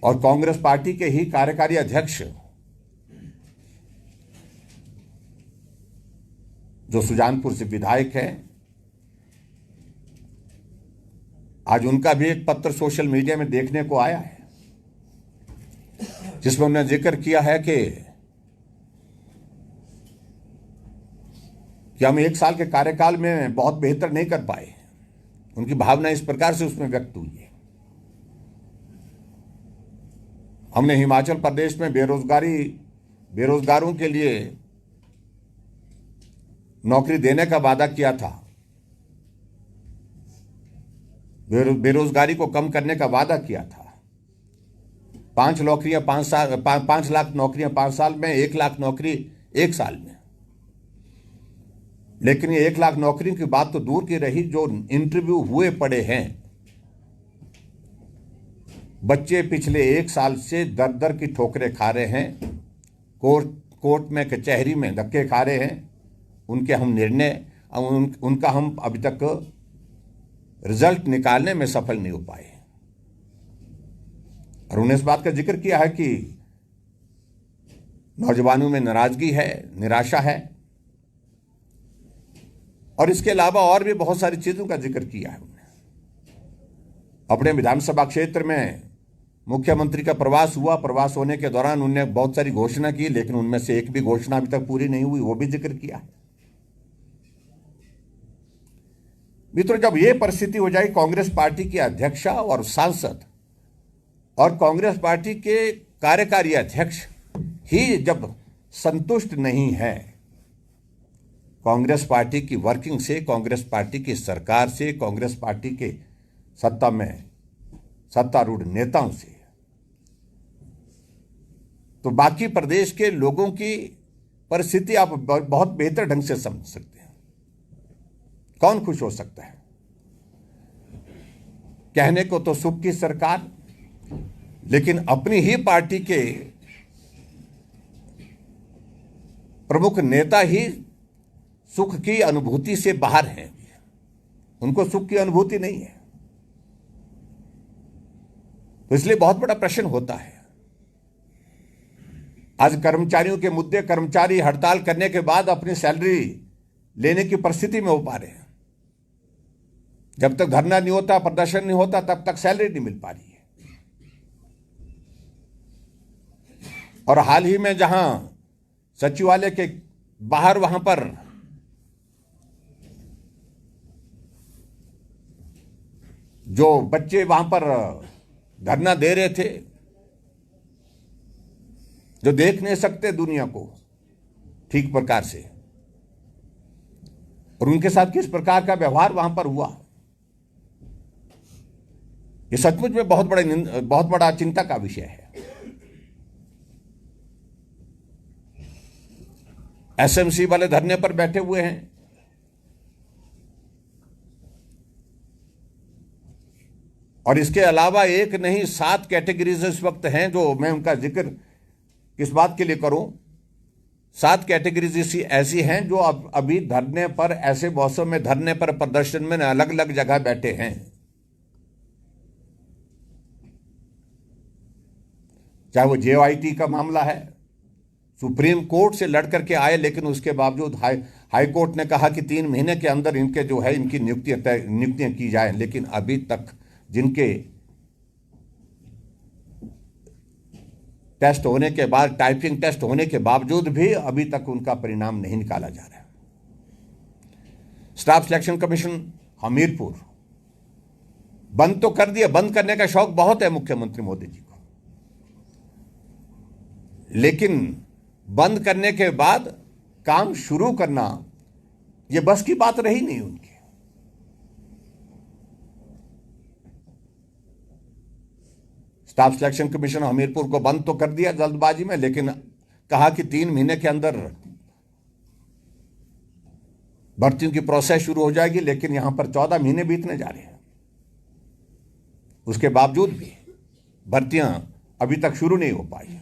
और कांग्रेस पार्टी के ही कार्यकारी अध्यक्ष जो सुजानपुर से विधायक हैं, आज उनका भी एक पत्र सोशल मीडिया में देखने को आया है, जिसमें उन्होंने जिक्र किया है कि हम 1 साल के कार्यकाल में बहुत बेहतर नहीं कर पाए। उनकी भावना इस प्रकार से उसमें व्यक्त हुई है। हमने हिमाचल प्रदेश में बेरोजगारों के लिए नौकरी देने का वादा किया था, बेरोजगारी को कम करने का वादा किया था। 5 लाख नौकरियां 5 साल में, 1 लाख नौकरी 1 साल में। लेकिन ये 1 लाख नौकरी की बात तो दूर की रही, जो इंटरव्यू हुए पड़े हैं, बच्चे पिछले 1 साल से दर दर की ठोकरें खा रहे हैं, कोर्ट में, कचहरी में धक्के खा रहे हैं। उनका हम अभी तक रिजल्ट निकालने में सफल नहीं हो पाए। और उन्होंने इस बात का जिक्र किया है कि नौजवानों में नाराजगी है, निराशा है, और इसके अलावा और भी बहुत सारी चीजों का जिक्र किया है। उन्होंने अपने विधानसभा क्षेत्र में मुख्यमंत्री का प्रवास हुआ, प्रवास होने के दौरान उन्होंने बहुत सारी घोषणा की, लेकिन उनमें से एक भी घोषणा अभी तक पूरी नहीं हुई, वो भी जिक्र किया है। मित्रों, जब यह परिस्थिति हो जाए, कांग्रेस पार्टी के अध्यक्ष और सांसद और कांग्रेस पार्टी के कार्यकारी अध्यक्ष ही जब संतुष्ट नहीं है कांग्रेस पार्टी की वर्किंग से, कांग्रेस पार्टी की सरकार से, कांग्रेस पार्टी के सत्तारूढ़ नेताओं से, तो बाकी प्रदेश के लोगों की परिस्थिति आप बहुत बेहतर ढंग से समझ सकते हैं। कौन खुश हो सकता है? कहने को तो सुख की सरकार, लेकिन अपनी ही पार्टी के प्रमुख नेता ही सुख की अनुभूति से बाहर हैं। उनको सुख की अनुभूति नहीं है। तो इसलिए बहुत बड़ा प्रश्न होता है। आज कर्मचारियों के मुद्दे, कर्मचारी हड़ताल करने के बाद अपनी सैलरी लेने की परिस्थिति में हो पा रहे हैं। जब तक धरना नहीं होता, प्रदर्शन नहीं होता, तब तक सैलरी नहीं मिल पा रही है। और हाल ही में जहां सचिवालय के बाहर, वहां पर जो बच्चे वहां पर धरना दे रहे थे, जो देख नहीं सकते दुनिया को ठीक प्रकार से, और उनके साथ किस प्रकार का व्यवहार वहां पर हुआ, ये सचमुच में बहुत बड़ा चिंता का विषय है। एसएमसी वाले धरने पर बैठे हुए हैं, और इसके अलावा एक नहीं 7 कैटेगरीज इस वक्त हैं, जो मैं उनका जिक्र किस बात के लिए करूं। 7 कैटेगरीज ऐसी हैं जो अभी धरने पर, ऐसे मौसम में धरने पर, प्रदर्शन में अलग अलग जगह बैठे हैं। चाहे वो जेओआईटी का मामला है, सुप्रीम कोर्ट से लड़ करके आए, लेकिन उसके बावजूद हाई कोर्ट ने कहा कि 3 महीने के अंदर इनके जो है इनकी नियुक्तियां की जाए, लेकिन अभी तक जिनके टेस्ट होने के बाद, टाइपिंग टेस्ट होने के बावजूद भी अभी तक उनका परिणाम नहीं निकाला जा रहा है। स्टाफ सिलेक्शन कमीशन हमीरपुर बंद तो कर दिया, बंद करने का शौक बहुत है मुख्यमंत्री मोदी जी को, लेकिन बंद करने के बाद काम शुरू करना यह बस की बात रही नहीं उनकी। स्टाफ सिलेक्शन कमीशन हमीरपुर को बंद तो कर दिया जल्दबाजी में, लेकिन कहा कि 3 महीने के अंदर भर्तियों की प्रोसेस शुरू हो जाएगी, लेकिन यहां पर 14 महीने बीतने जा रहे हैं। उसके बावजूद भी भर्तियां अभी तक शुरू नहीं हो पाई।